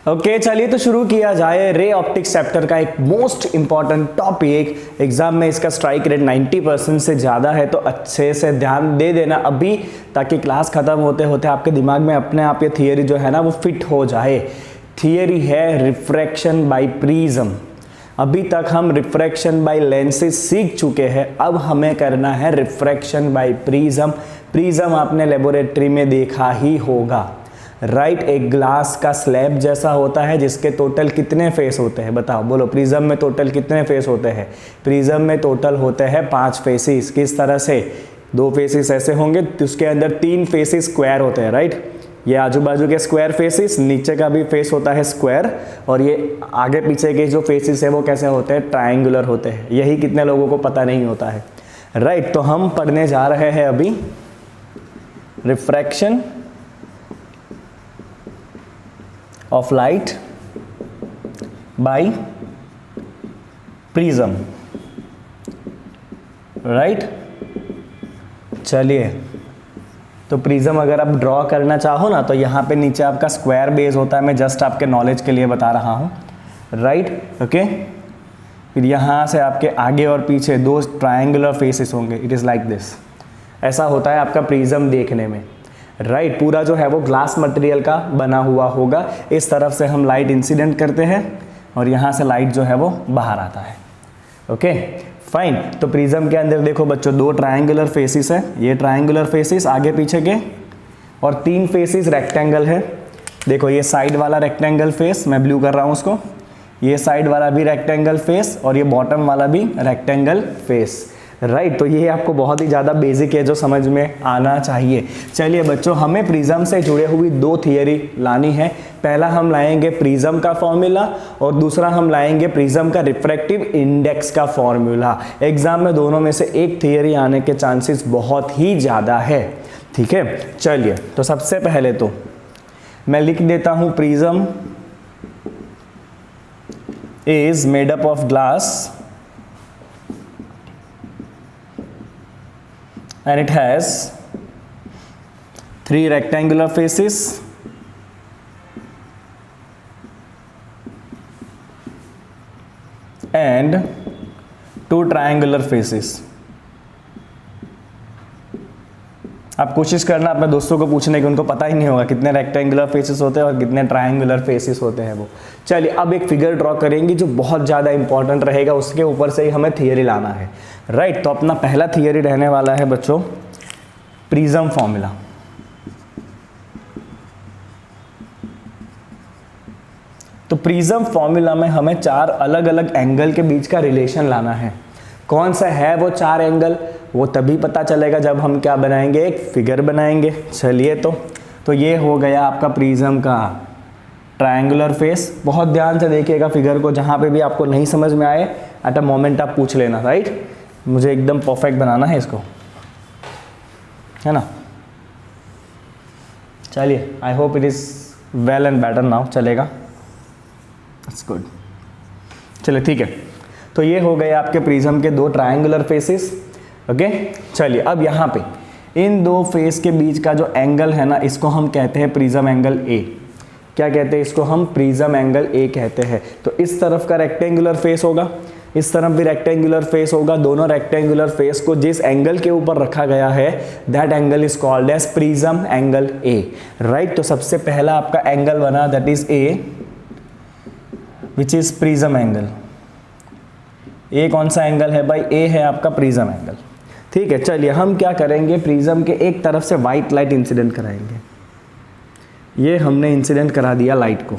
Okay चलिए तो शुरू किया जाए। रे ऑप्टिक्स चैप्टर का एक मोस्ट इंपॉर्टेंट टॉपिक, एग्जाम में इसका स्ट्राइक रेट 90% से ज़्यादा है, तो अच्छे से ध्यान दे देना अभी, ताकि क्लास ख़त्म होते होते आपके दिमाग में अपने आप ये थियरी जो है ना वो फिट हो जाए। थियरी है रिफ्रैक्शन बाय प्रिज्म। अभी तक हम रिफ्रैक्शन बाय लेंसेज सीख चुके हैं, अब हमें करना है रिफ्रैक्शन बाय प्रिज्म। प्रिज्म आपने लेबोरेटरी में देखा ही होगा, राइट? एक ग्लास का स्लैब जैसा होता है जिसके टोटल कितने फेस होते हैं, बताओ, बोलो। प्रिज्म में टोटल कितने फेस होते हैं? प्रिज्म में टोटल होते हैं 5 फेसिस। किस तरह से? 2 फेसिस ऐसे होंगे, तो उसके अंदर 3 फेसिस स्क्वायर होते हैं, राइट? ये आजू बाजू के स्क्वायर फेसिस, नीचे का भी फेस होता है स्क्वायर, और ये आगे पीछे के जो फेसिस है वो कैसे होते हैं? ट्रायंगुलर होते हैं। यही कितने लोगों को पता नहीं होता है, राइट? तो हम पढ़ने जा रहे हैं अभी refraction of light by prism, right? चलिए, तो प्रिज्म अगर आप ड्रॉ करना चाहो ना, तो यहाँ पे नीचे आपका स्क्वायर बेस होता है। मैं जस्ट आपके नॉलेज के लिए बता रहा हूँ, राइट? ओके, फिर यहाँ से आपके आगे और पीछे 2 ट्रायंगुलर फेसेस होंगे। It is like this. ऐसा होता है आपका प्रिज्म देखने में, राइट? पूरा जो है वो ग्लास मटेरियल का बना हुआ होगा। इस तरफ से हम लाइट इंसिडेंट करते हैं और यहाँ से लाइट जो है वो बाहर आता है। Okay fine. तो प्रिज्म के अंदर देखो बच्चों, 2 ट्रायंगुलर फेसिस है, ये ट्रायंगुलर फेसिस आगे पीछे के, और 3 फेसिस रेक्टेंगल है। देखो ये साइड वाला रेक्टेंगल फेस, मैं ब्लू कर रहा हूँ उसको, ये साइड वाला भी रेक्टेंगल फेस, और ये बॉटम वाला भी रेक्टेंगल फेस, राइट? तो ये आपको बहुत ही ज़्यादा बेसिक है जो समझ में आना चाहिए। चलिए बच्चों, हमें प्रिज्म से जुड़े हुई 2 थियरी लानी है। पहला हम लाएंगे प्रिज्म का फॉर्मूला, और दूसरा हम लाएंगे प्रिज्म का रिफ्रैक्टिव इंडेक्स का फॉर्मूला। एग्जाम में दोनों में से एक थियरी आने के चांसेस बहुत ही ज़्यादा है, ठीक है? चलिए, तो सबसे पहले तो मैं लिख देता हूँ prism is made up of glass and it has 3 rectangular faces and 2 triangular faces। आप कोशिश करना अपने दोस्तों को पूछने की, उनको पता ही नहीं होगा कितने रेक्टेंगुलर फेसेस होते हैं और कितने ट्रायंगुलर फेसेस होते हैं वो। चलिए, अब एक फिगर ड्रॉ करेंगे जो बहुत ज़्यादा इंपॉर्टेंट रहेगा, उसके ऊपर से ही हमें थियरी लाना है, राइट? तो अपना पहला थियरी रहने वाला है बच्चों प्रिज्म फॉर्मूला। तो प्रिज्म फॉर्मूला में हमें 4 अलग अलग एंगल के बीच का रिलेशन लाना है। कौन सा है वो 4 एंगल, वो तभी पता चलेगा जब हम क्या बनाएंगे, एक फिगर बनाएंगे। चलिए, तो ये हो गया आपका प्रिज्म का ट्रायंगुलर फेस। बहुत ध्यान से देखिएगा फिगर को, जहाँ पे भी आपको नहीं समझ में आए एट अ मोमेंट आप पूछ लेना, राइट? मुझे एकदम परफेक्ट बनाना है इसको, है ना? चलिए, I hope it is well and better now. चलेगा, इट्स गुड। चलिए ठीक है, तो ये हो गए आपके प्रिज्म के 2 ट्रायंगुलर फेसेस। ओके, चलिए अब यहाँ पे इन 2 फेस के बीच का जो एंगल है ना, इसको हम कहते हैं प्रिज्म एंगल ए। क्या कहते हैं इसको? हम प्रिज्म एंगल ए कहते हैं। तो इस तरफ का रेक्टेंगुलर फेस होगा, इस तरफ भी रेक्टेंगुलर फेस होगा। दोनों रेक्टेंगुलर फेस को जिस एंगल के ऊपर रखा गया है, that angle is called as prism angle A, right? तो सबसे पहला आपका एंगल बना, that is A, which is prism angle. A कौन सा एंगल है भाई? ए है आपका प्रिज्म एंगल, ठीक है? चलिए, हम क्या करेंगे, प्रिज्म के एक तरफ से व्हाइट लाइट इंसिडेंट कराएंगे। ये हमने इंसिडेंट करा दिया लाइट को।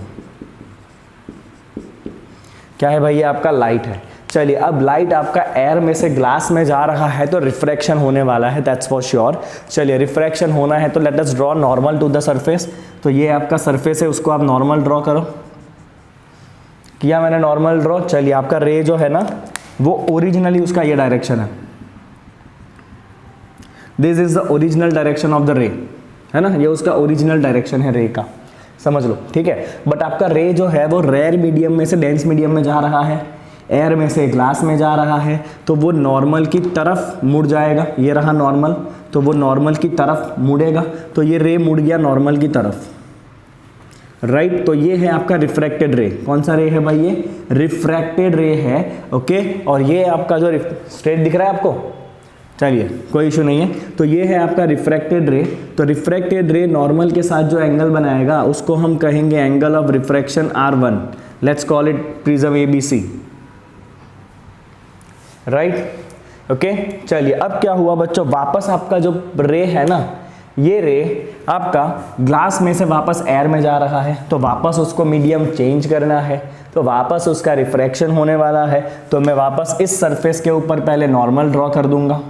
क्या है भाई? ये आपका लाइट है। चलिए, अब लाइट आपका एयर में से ग्लास में जा रहा है, तो रिफ्रैक्शन होने वाला है, दैट्स फॉर श्योर। चलिए, रिफ्रैक्शन होना है तो let us draw normal to the surface. तो ये आपका सरफेस है, उसको आप नॉर्मल ड्रॉ करो। किया मैंने नॉर्मल ड्रॉ। चलिए, आपका रे जो है ना, वो ओरिजिनली उसका ये डायरेक्शन है, this is the original direction of the रे, है ना? ये उसका ओरिजिनल डायरेक्शन है रे का, समझ लो, ठीक है? बट आपका रे जो है वो रेयर मीडियम में से डेंस मीडियम में जा रहा है, एयर में से ग्लास में जा रहा है, तो वो नॉर्मल की तरफ मुड़ जाएगा। ये रहा नॉर्मल, तो वो नॉर्मल की तरफ मुड़ेगा, तो ये रे मुड़ गया नॉर्मल की तरफ। राइट। तो ये है आपका रिफ्रैक्टेड रे। कौन सा रे है भाई? ये रिफ्रैक्टेड रे है, ओके। और ये आपका जो स्ट्रेट दिख रहा है आपको, चलिए कोई इशू नहीं है। तो ये है आपका रिफ्रैक्टेड रे। तो रिफ्रैक्टेड रे नॉर्मल के साथ जो एंगल बनाएगा उसको हम कहेंगे angle of refraction R1। Let's call it prism ABC, right, okay. चलिए अब क्या हुआ बच्चों, वापस आपका जो रे है ना, ये रे आपका ग्लास में से वापस एयर में जा रहा है, तो वापस उसको मीडियम चेंज करना है, तो वापस उसका रिफ्रैक्शन होने वाला है। तो मैं वापस इस सरफेस के ऊपर पहले नॉर्मल ड्रॉ कर दूंगा,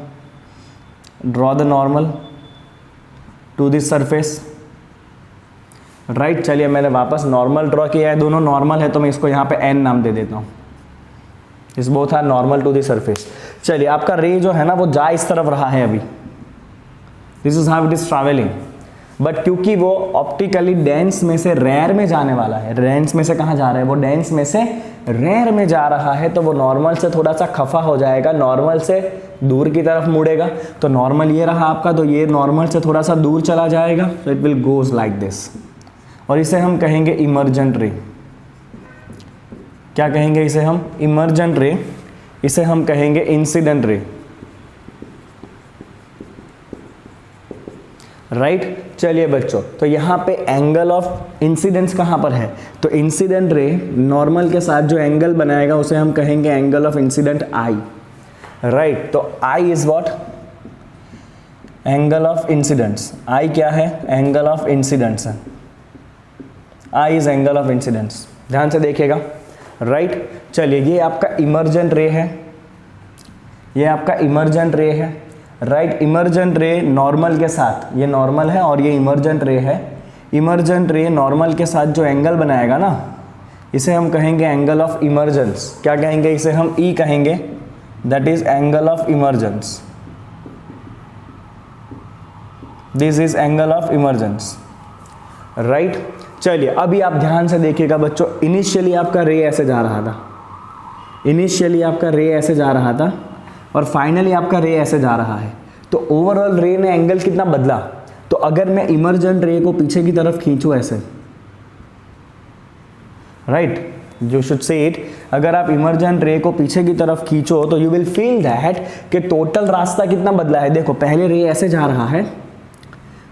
draw the normal to this surface, right. चलिए मैंने वापस नॉर्मल ड्रॉ किया है, दोनों नॉर्मल है तो मैं इसको यहाँ पे n नाम दे देता हूँ। इस both are normal to the surface. चलिए आपका रे जो है ना वो जा इस तरफ रहा है अभी, this is how it is travelling, but क्योंकि वो ऑप्टिकली डेंस में से रेयर में जाने वाला है, डेंस में से कहाँ जा रहा है वो, डेंस में से रेयर में जा रहा है, तो वो नॉर्मल से थोड़ा सा खफा हो जाएगा, नॉर्मल से दूर की तरफ मुड़ेगा। तो नॉर्मल ये रहा आपका, तो ये नॉर्मल से थोड़ा सा दूर चला जाएगा, तो it will goes like this. और इसे हम कहेंगे इमर्जेंट रे। क्या कहेंगे इसे हम? इमर्जेंट रे। इसे हम कहेंगे इंसिडेंट रे, राइट। चलिए बच्चों, तो यहाँ पे एंगल ऑफ इंसिडेंस कहाँ पर है? तो इंसिडेंट रे नॉर्मल के साथ जो एंगल बनाएगा उसे हम कहेंगे angle of incident I, right. तो I is what? Angle of incidence. I क्या है? एंगल ऑफ इंसिडेंस है। I is angle of incidence, ध्यान से देखिएगा, राइट। चलिए ये आपका इमर्जेंट रे है, ये आपका इमर्जेंट रे है, राइट। इमर्जेंट रे नॉर्मल के साथ, ये नॉर्मल है और ये इमर्जेंट रे है। इमर्जेंट रे नॉर्मल के साथ जो एंगल बनाएगा ना, इसे हम कहेंगे एंगल ऑफ इमर्जेंस। क्या कहेंगे इसे? हम E कहेंगे, that is angle of emergence. This is angle of emergence, right. चलिए अभी आप ध्यान से देखिएगा बच्चों, इनिशियली आपका रे ऐसे जा रहा था, इनिशियली आपका रे ऐसे जा रहा था और फाइनली आपका रे ऐसे जा रहा है। तो ओवरऑल रे ने एंगल कितना बदला? तो अगर मैं इमर्जेंट रे को पीछे की तरफ खींचूं ऐसे, right, you should say it, अगर आप इमर्जेंट रे को पीछे की तरफ खींचो तो यू विल फील दैट कि टोटल रास्ता कितना बदला है। देखो पहले रे ऐसे जा रहा है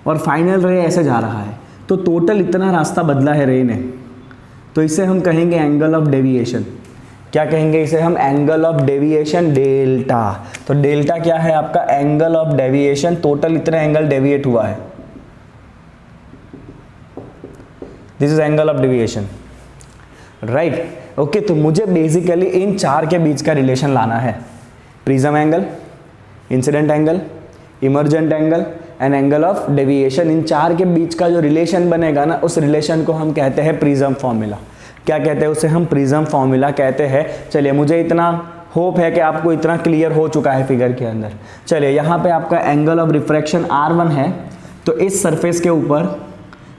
और फाइनल रे ऐसे जा रहा है, तो टोटल इतना रास्ता बदला है रे ने। तो इसे हम कहेंगे एंगल ऑफ डेविएशन। क्या कहेंगे इसे हम? Angle of deviation, delta. तो डेल्टा क्या है आपका? Angle of deviation. टोटल इतने एंगल डेविएट हुआ है, this is angle of deviation, right, okay. तो मुझे बेसिकली इन चार के बीच का रिलेशन लाना है, prism angle, incident angle, emergent angle and angle of deviation. इन चार के बीच का जो रिलेशन बनेगा ना, उस रिलेशन को हम कहते हैं प्रिज्म फॉर्मूला। क्या कहते हैं उसे? हम प्रिज्म फॉर्मूला कहते हैं। चलिए मुझे इतना होप है कि आपको इतना क्लियर हो चुका है फिगर के अंदर। चलिए यहाँ पे आपका एंगल ऑफ रिफ्रैक्शन R1 है, तो इस सरफेस के ऊपर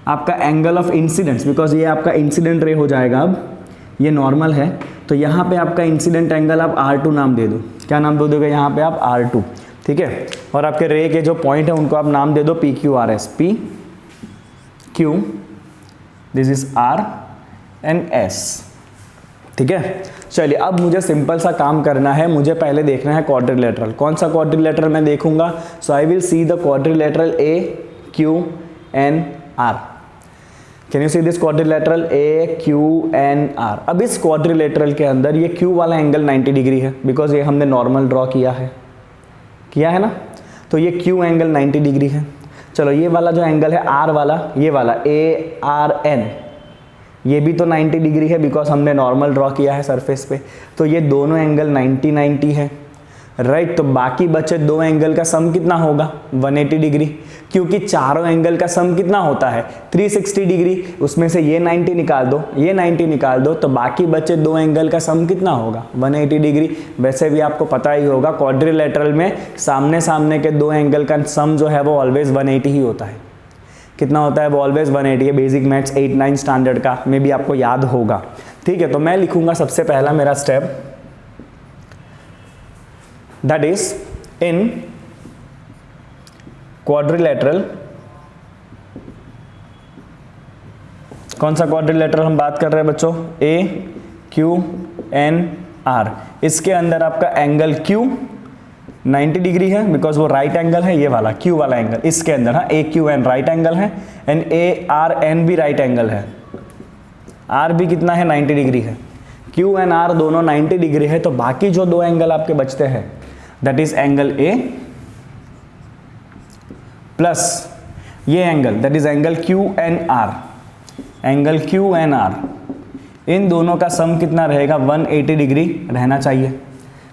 आपका एंगल ऑफ इंसिडेंस, बिकॉज ये आपका इंसिडेंट रे हो जाएगा, अब ये नॉर्मल है, तो यहाँ पे आपका इंसिडेंट एंगल आप R2 नाम दे दो। क्या नाम दे दोगे यहाँ पे आप? R2, ठीक है। और आपके रे के जो पॉइंट है उनको आप नाम दे दो PQRS, PQ, this is R and S, ठीक है। चलिए अब मुझे सिंपल सा काम करना है, मुझे पहले देखना है क्वाड्रिलेटरल। कौन सा क्वाड्रिलेटरल मैं देखूंगा? So I will see the quadrilateral AQNR। Can you see this quadrilateral AQNR? अब इस क्वाड्रिलेटरल के अंदर ये Q वाला एंगल 90 डिग्री है, बिकॉज ये हमने नॉर्मल ड्रॉ किया है ना, तो ये Q एंगल 90 डिग्री है। चलो ये वाला जो एंगल है R वाला, ये वाला ARN, ये भी तो 90 डिग्री है, बिकॉज हमने नॉर्मल ड्रॉ किया है सरफेस पे, तो ये दोनों एंगल 90-90 है, राइट। तो बाकी बचे दो एंगल का सम कितना होगा? 180 डिग्री, क्योंकि चारों एंगल का सम कितना होता है? 360 डिग्री। उसमें से ये 90 निकाल दो, ये 90 निकाल दो, तो बाकी बचे दो एंगल का सम कितना होगा? 180 डिग्री। वैसे भी आपको पता ही होगा क्वाड्रिलेटरल में सामने सामने के दो एंगल का सम जो है वो ऑलवेज 180 ही होता है। कितना होता है? वो ऑलवेज 180 है। बेसिक मैथ्स 8-9 स्टैंडर्ड का मे भी आपको याद होगा, ठीक है। तो मैं लिखूंगा सबसे पहला मेरा स्टेप, दैट इज इन कौन सा क्वाड्रिलेटरल हम बात कर रहे हैं बच्चों? ए क्यू एन आर। इसके अंदर आपका एंगल Q 90 डिग्री है बिकॉज वो राइट एंगल है, ये वाला Q वाला एंगल इसके अंदर, हाँ ए क्यू एन राइट एंगल है एंड ए आर एन भी राइट एंगल है। R भी कितना है? 90 डिग्री है। Q एंड R दोनों 90 डिग्री है, तो बाकी जो दो एंगल आपके बचते हैं that is angle A plus ये angle that is angle Q and R। Angle Q and R इन दोनों का सम कितना रहेगा? 180 डिग्री रहना चाहिए,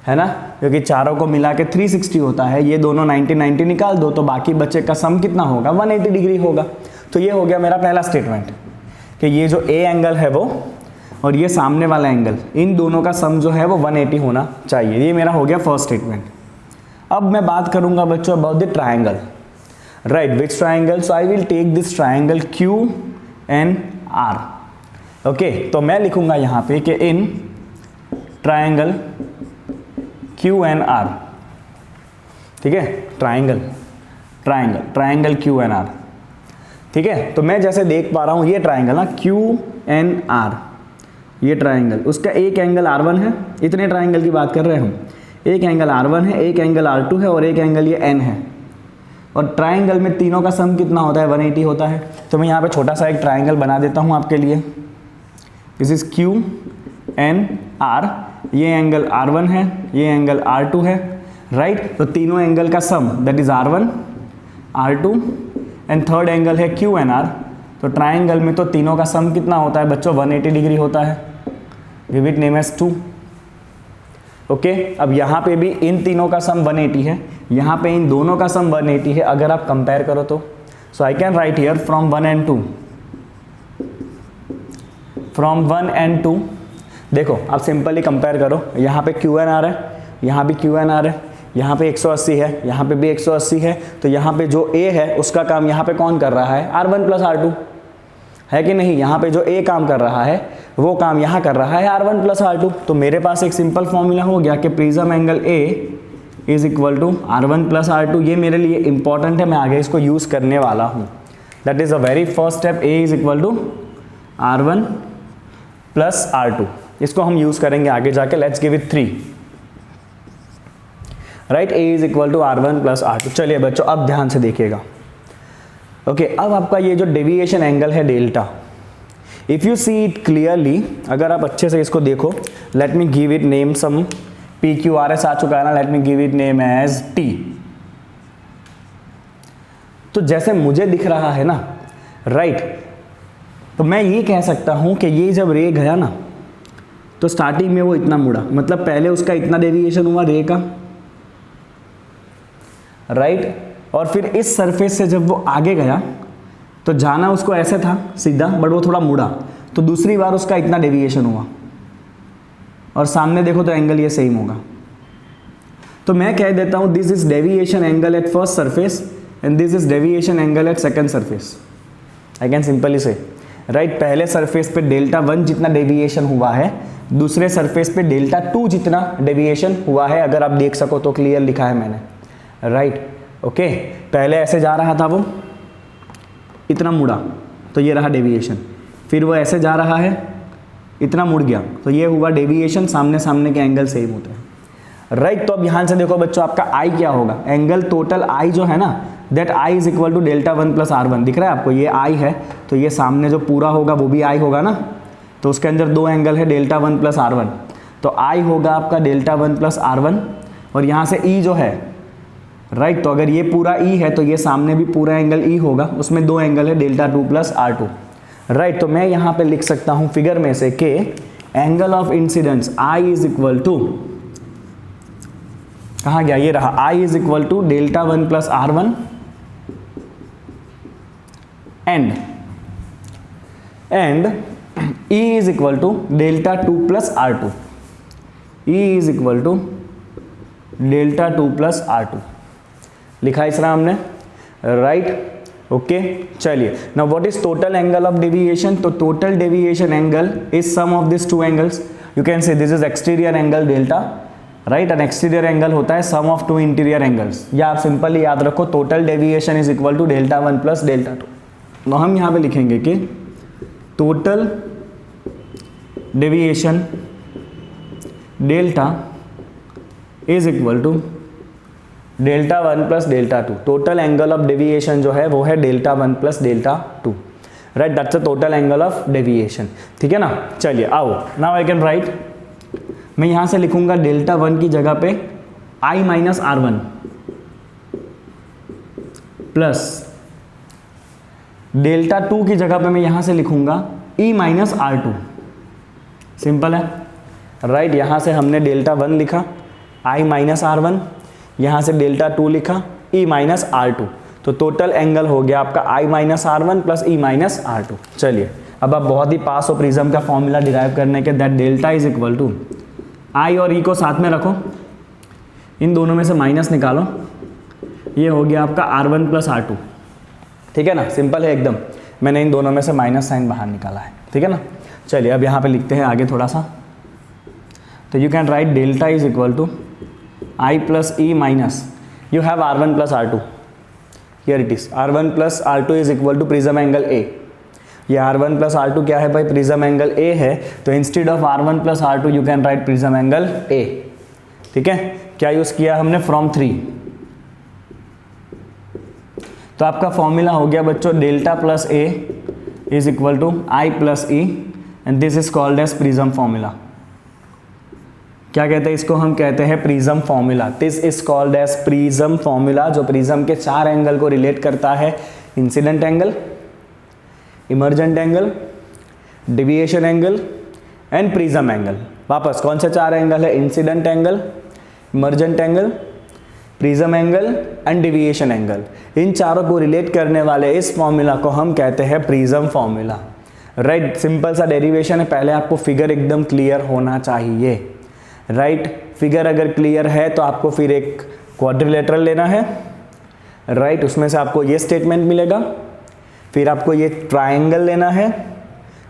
है ना, क्योंकि चारों को मिला के 360 होता है। ये दोनों 90 निकाल दो तो बाकी बच्चे का सम कितना होगा? 180 डिग्री होगा। तो ये हो गया मेरा पहला स्टेटमेंट कि ये जो ए एंगल है वो और ये सामने वाला एंगल, इन दोनों का सम जो है वो 180 होना चाहिए। ये मेरा हो गया फर्स्ट स्टेटमेंट। अब मैं बात करूंगा बच्चों about the triangle, right, which triangle? So I will take this triangle Q and R। Okay, तो मैं लिखूंगा यहाँ पे कि in triangle Q and R, ठीक है, ट्राइंगल Q एंड R, ठीक है। तो मैं जैसे देख पा रहा हूँ ये ट्राइंगल ना Q एंड R, ये ट्राइंगल, उसका एक एंगल R1 है, इतने ट्राइंगल की बात कर रहे हैं हम। एक एंगल R1 है, एक एंगल R2 है और एक एंगल ये N है। और ट्राइंगल में तीनों का सम कितना होता है? 180 होता है। तो मैं यहाँ पे छोटा सा एक ट्राइंगल बना देता हूँ आपके लिए। This is Q and R, ये एंगल R1 है, ये एंगल R2 है, राइट। तो तीनों एंगल का sum that is R1 R2 and third angle है Q एंड R। तो ट्राइंगल में तो तीनों का सम कितना होता है बच्चों? 180 डिग्री होता है। Give it name as 2। Okay, अब यहाँ पे भी इन तीनों का सम 180 है, यहाँ पे इन दोनों का सम 180 है। अगर आप कंपेयर करो तो so I can write here from 1 and 2, from 1 and 2। देखो आप सिंपली कंपेयर करो, यहाँ पे Q एन R है, यहाँ भी Q एन R है, यहाँ पे 180 है, यहाँ पे भी 180 है। तो यहाँ पे जो A है उसका काम यहाँ पे कौन कर रहा है? R1 प्लस R2, है कि नहीं? यहाँ पे जो A काम कर रहा है वो काम यहाँ कर रहा है R1 प्लस R2। तो मेरे पास एक सिंपल फॉर्मूला हो गया कि prism angle A is equal to R1 plus R2। ये मेरे लिए इंपॉर्टेंट है, मैं आगे इसको यूज करने वाला हूँ। That is the very first step, A is equal to R1 plus R2। इसको हम यूज करेंगे आगे जाके। Let's give it 3, right. A is equal to R1 plus R2। चलिए बच्चों अब ध्यान से देखिएगा। ओके, अब आपका ये जो डेविएशन एंगल है delta, if you see it clearly, अगर आप अच्छे से इसको देखो, let me give it name some PQRS आ चुका है ना, let me give it name as T। तो जैसे मुझे दिख रहा है ना, राइट, तो मैं ये कह सकता हूं कि ये जब रे गया ना तो स्टार्टिंग में वो इतना मुड़ा, मतलब पहले उसका इतना डेविएशन हुआ रे का, राइट। और फिर इस सरफेस से जब वो आगे गया तो जाना उसको ऐसे था सीधा, बट वो थोड़ा मुड़ा, तो दूसरी बार उसका इतना डेविएशन हुआ और सामने देखो तो एंगल ये सेम होगा। तो मैं कह देता हूं this is deviation angle at first surface and this is deviation angle at second surface. I can simply say, right, पहले सरफेस पे डेल्टा 1 जितना डेविएशन हुआ है, दूसरे सरफेस पे डेल्टा 2 जितना डेविएशन हुआ है। अगर आप देख सको तो क्लियर लिखा है मैंने, राइट। ओके, पहले ऐसे जा रहा था वो, इतना मुड़ा तो ये रहा डेविएशन, फिर वो ऐसे जा रहा है, इतना मुड़ गया तो ये हुआ डेविएशन। सामने सामने के एंगल सेम होते हैं, राइट। तो अब यहाँ से देखो बच्चों आपका आई क्या होगा? एंगल टोटल आई जो है ना, that I is equal to delta 1 plus R1। दिख रहा है आपको? ये आई है तो ये सामने जो पूरा होगा वो भी आई होगा ना, तो उसके अंदर दो एंगल है डेल्टा 1 प्लस R1, तो आई होगा आपका डेल्टा 1 प्लस R1। और यहाँ से ई जो है, राइट, तो अगर ये पूरा ई है तो ये सामने भी पूरा एंगल ई होगा, उसमें दो एंगल है डेल्टा 2 प्लस R2, राइट। तो मैं यहाँ पे लिख सकता हूँ फिगर में से कि angle of incidence I is equal to, कहाँ गया? ये रहा, I is equal to delta 1 plus R1 and E is equal to delta 2 plus R2। E is equal to delta 2 plus R2 लिखा इस तरह हमने, राइट। ओके, चलिए now what is total angle of deviation? तो total deviation angle is sum of this two angles. You can say this is exterior angle delta, right, and exterior angle होता है sum of two interior angles. या आप simply याद रखो total deviation is equal to delta 1 plus delta 2। तो हम यहाँ पे लिखेंगे कि total deviation delta is equal to delta 1 plus delta 2। Total angle of deviation जो है वो है delta 1 plus delta 2, right, that's the total angle of deviation, ठीक है ना। चलिए आओ, नाउ आई कैन राइट, मैं यहां से लिखूंगा डेल्टा 1 की जगह पे i minus R1 plus delta 2 की जगह पे मैं यहां से लिखूंगा e माइनस R2। सिंपल है, राइट, यहां से हमने डेल्टा 1 लिखा i माइनस R1, यहां से डेल्टा 2 लिखा e माइनस R2, तो टोटल एंगल हो गया आपका i minus R1 plus e minus R2। चलिए अब आप बहुत ही पास हो प्रिज्म का फॉर्मूला डिराइव करने के, that delta is equal to i और e को साथ में रखो, इन दोनों में से माइनस निकालो, ये हो गया आपका R1 प्लस R2, ठीक है ना, सिंपल है एकदम, मैंने इन दोनों में से माइनस साइन बाहर निकाला है, ठीक है ना। चलिए अब यहाँ पे लिखते हैं आगे थोड़ा सा, तो you can write delta is equal to i plus e minus, you have R1 plus R2, here it is R1 plus R2 is equal to prism angle A। ये R1 प्लस R2 क्या है भाई, prism angle A है, तो instead of R1 plus R2 you can right prism angle A, ठीक है। क्या use किया हमने, फ्रॉम 3, तो आपका फॉर्मूला हो गया बच्चों delta plus A is equal to I plus E and this is called as prism formula. क्या कहते हैं इसको, हम कहते हैं prism formula. This is called as prism formula, जो प्रिज्म के 4 एंगल को रिलेट करता है, incident angle, emergent angle, deviation angle and prism angle. वापस कौन से 4 एंगल है, incident angle, emergent angle, prism angle and deviation angle. इन चारों को रिलेट करने वाले इस फॉर्मूला को हम कहते हैं प्रिज्म फॉर्मूला, राइट। सिंपल सा डेरिवेशन है, पहले आपको फिगर एकदम क्लियर होना चाहिए, राइट। फिगर अगर क्लियर है तो आपको फिर एक क्वाड्रिलेटरल लेना है, राइट, उसमें से आपको ये स्टेटमेंट मिलेगा, फिर आपको ये ट्रायंगल लेना है,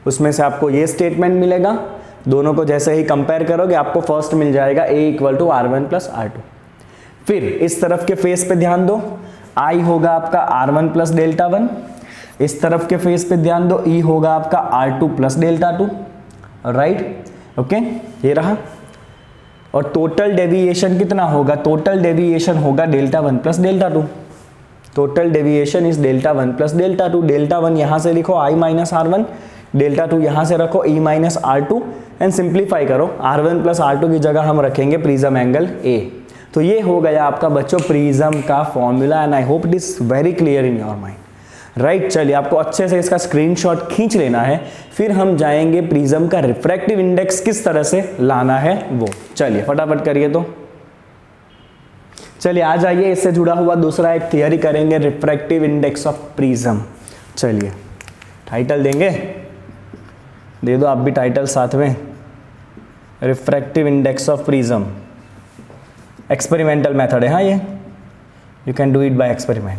उसमें से आपको ये स्टेटमेंट मिलेगा। दोनों को जैसे ही कंपेयर करोगे आपको फर्स्ट मिल जाएगा a equal to R1 plus R2। फिर इस तरफ के फेस पे ध्यान दो, i होगा आपका R1 प्लस डेल्टा 1, इस तरफ के फेस पे ध्यान दो, e होगा आपका R2 plus delta 2, right, okay, ये रहा। और टोटल डेविएशन कितना होगा, टोटल डेविएशन होगा delta 1 plus delta 2। Total deviation is delta 1 plus delta 2। Delta 1 यहाँ से लिखो i माइनस R1, डेल्टा 2 यहाँ से रखो e minus R2 and simplify करो, R1 प्लस R2 की जगह हम रखेंगे प्रिज्म एंगल A। तो ये हो गया आपका बच्चों प्रिज्म का formula and I hope it is very clear in your mind, right. चलिए आपको अच्छे से इसका स्क्रीनशॉट खींच लेना है, फिर हम जाएंगे प्रिज्म का रिफ्रैक्टिव इंडेक्स किस तरह से लाना है वो। चलिए फटाफट करिए, तो चलिए आ जाइए, इससे जुड़ा हुआ दूसरा एक थियरी करेंगे, रिफ्रैक्टिव इंडेक्स ऑफ प्रिज्म। चलिए टाइटल देंगे, दे दो आप भी टाइटल साथ में, refractive index of prism. Experimental method है, हाँ, ये you can do it by experiment.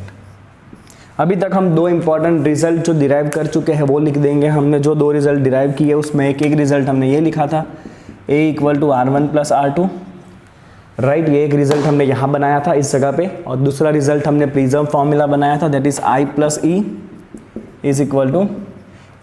अभी तक हम 2 इंपॉर्टेंट रिजल्ट जो डिराइव कर चुके हैं वो लिख देंगे। हमने जो 2 रिजल्ट डिराइव किए उसमें एक रिजल्ट हमने ये लिखा था, a equal to R1 plus R2, right. ये एक रिजल्ट हमने यहाँ बनाया था इस जगह पे, और दूसरा रिजल्ट हमने प्रिज्म फॉर्मूला बनाया था, that is I plus E is equal to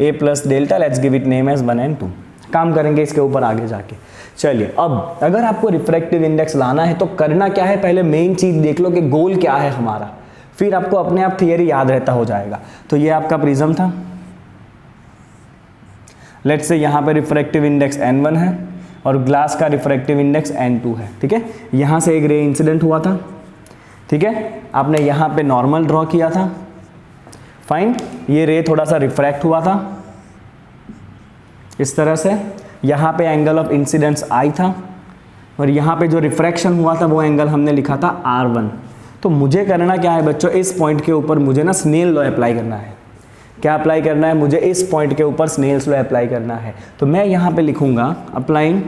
a plus delta, let's give it name as 1 and 2। काम करेंगे इसके ऊपर आगे जाके। चलिए अब अगर आपको रिफ्रैक्टिव इंडेक्स लाना है तो करना क्या है, पहले मेन चीज देख लो कि गोल क्या है हमारा, फिर आपको अपने आप थियरी याद रहता हो जाएगा। तो ये आपका प्रिज्म था, लेट्स से यहाँ पे रिफ्रैक्टिव इंडेक्स n1 है और ग्लास का रिफ्रैक्टिव इंडेक्स n2 है, ठीक है। यहाँ से एक रे इंसिडेंट हुआ था, ठीक है, आपने यहाँ पे नॉर्मल ड्रॉ किया था, फाइन। ये रे थोड़ा सा रिफ्रैक्ट हुआ था इस तरह से, यहाँ पे एंगल ऑफ इंसिडेंस I था, और यहाँ पे जो रिफ्रैक्शन हुआ था वो एंगल हमने लिखा था R1। तो मुझे करना क्या है बच्चों, इस पॉइंट के ऊपर मुझे ना स्नेल लॉ अप्लाई करना है। क्या अप्लाई करना है, मुझे इस पॉइंट के ऊपर स्नेल्स लॉ अप्लाई करना है। तो मैं यहाँ पे लिखूंगा applying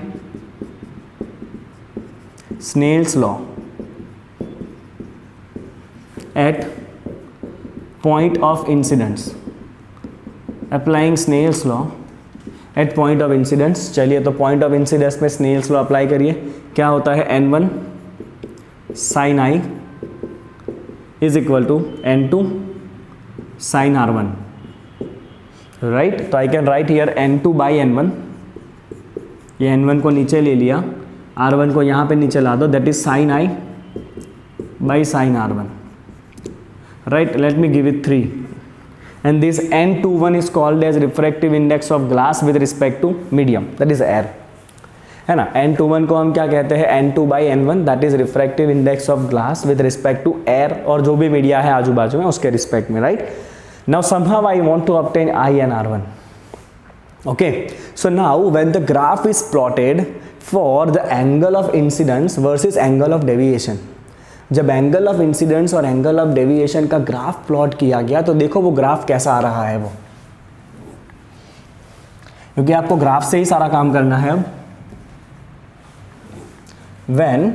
Snell's law at point of incidence, applying Snell's law at point of incidence. चलिए तो पॉइंट ऑफ इंसिडेंस में स्नेल्स लॉ अप्लाई करिए। क्या होता है, n1 sine I is equal to n2 sine R1। Right. तो I can write here n2 by n1. ये n1 को नीचे ले लिया, r1 को यहाँ पे नीचे ला दो, दैट इज sine i by sine r1. Right, let me give it 3. And this n21 is called as refractive index of glass with respect to medium, that is air, है ना. n21 को हम क्या कहते हैं, n2 by n1, that is refractive index of glass with respect to air, और जो भी मीडिया है आजू बाजू में उसके रिस्पेक्ट में. Right. Now somehow I want to obtain i and r1. Okay, so now when the graph is plotted for the angle of incidence versus angle of deviation, जब एंगल ऑफ इंसिडेंस और angle of deviation का graph plot किया गया तो देखो वो graph कैसा आ रहा है वो, क्योंकि आपको ग्राफ से ही सारा काम करना है. अब when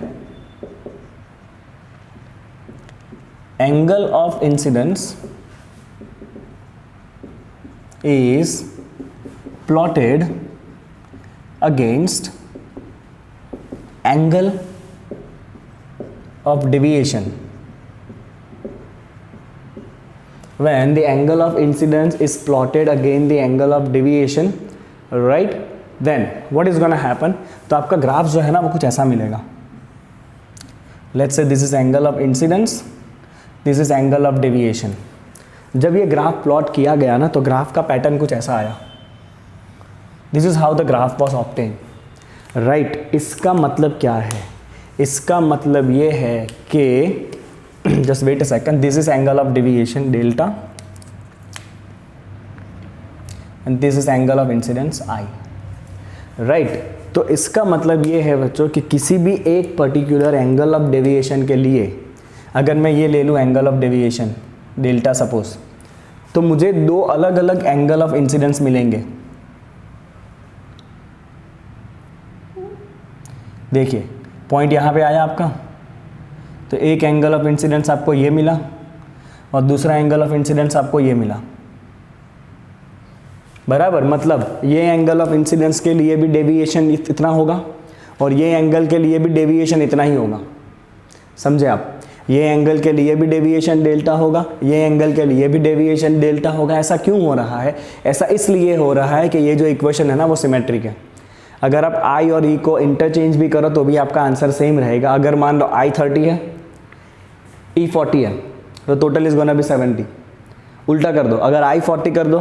angle of incidence is plotted against angle of deviation, when the angle of incidence is plotted against the angle of deviation, right, then what is going to happen, तो आपका ग्राफ जो है ना वो कुछ ऐसा मिलेगा. Let's say this is angle of incidence, this is angle of deviation. जब ये ग्राफ प्लॉट किया गया ना तो ग्राफ का पैटर्न कुछ ऐसा आया. This is how the graph was obtained. Right. इसका मतलब क्या है, इसका मतलब ये है कि just wait a second, this is angle of deviation delta and this is angle of incidence I. Right. तो इसका मतलब ये है बच्चों कि किसी भी एक पर्टिकुलर एंगल ऑफ डेविएशन के लिए अगर मैं ये ले लूँ angle of deviation delta suppose, तो मुझे दो अलग अलग एंगल ऑफ इंसिडेंस मिलेंगे. देखिए पॉइंट यहाँ पे आया आपका, तो एक एंगल ऑफ इंसिडेंस आपको ये मिला और दूसरा एंगल ऑफ इंसिडेंस आपको ये मिला. बराबर, मतलब ये एंगल ऑफ इंसिडेंस के लिए भी डेविएशन इतना होगा और ये एंगल के लिए भी डेविएशन इतना ही होगा. समझे आप, ये एंगल के लिए भी डेविएशन डेल्टा होगा, ये एंगल के लिए भी डेविएशन डेल्टा होगा. ऐसा क्यों हो रहा है, ऐसा इसलिए हो रहा है कि ये जो इक्वेशन है ना वो सिमेट्रिक है. अगर आप i और e को इंटरचेंज भी करो तो भी आपका आंसर सेम रहेगा. अगर मान लो i 30 है, e 40 है, तो टोटल इज गोना बी 70. उल्टा कर दो, अगर i 40 कर दो,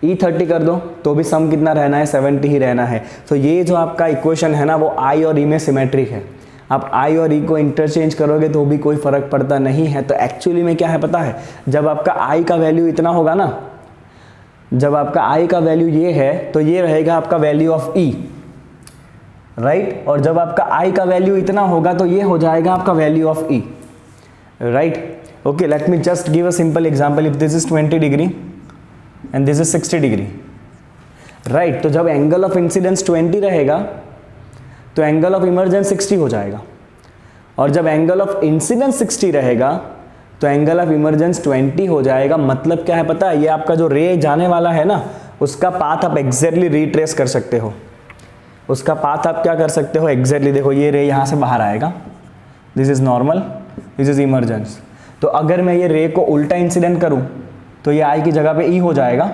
e 30 कर दो, तो भी सम कितना रहना है, 70 ही रहना है. तो ये जो आपका इक्वेशन है ना वो i और e में सिमेट्रिक है. आप i और e को इंटरचेंज करोगे तो भी कोई फ़र्क पड़ता नहीं है. तो एक्चुअली में क्या है पता है, जब आपका i का वैल्यू इतना होगा ना, जब आपका i का वैल्यू ये है तो ये रहेगा आपका वैल्यू ऑफ e. राइट. और जब आपका i का वैल्यू इतना होगा तो ये हो जाएगा आपका value of e. Right. Okay, let me just give a simple example. If this is 20 degree and this is 60 degree. Right. तो जब एंगल ऑफ इंसिडेंस 20 रहेगा तो एंगल ऑफ इमर्जेंस 60 हो जाएगा, और जब एंगल ऑफ इंसिडेंस 60 रहेगा तो एंगल ऑफ इमर्जेंस 20 हो जाएगा. मतलब क्या है पता है, ये आपका जो रे जाने वाला है ना उसका पाथ आप एग्जैक्टली रिट्रेस कर सकते हो. उसका पाथ आप क्या कर सकते हो एग्जैक्टली, देखो ये रे यहाँ से बाहर आएगा, this is normal, this is emergence. तो अगर मैं ये रे को उल्टा इंसिडेंट करूँ तो ये आई की जगह पे ई हो जाएगा,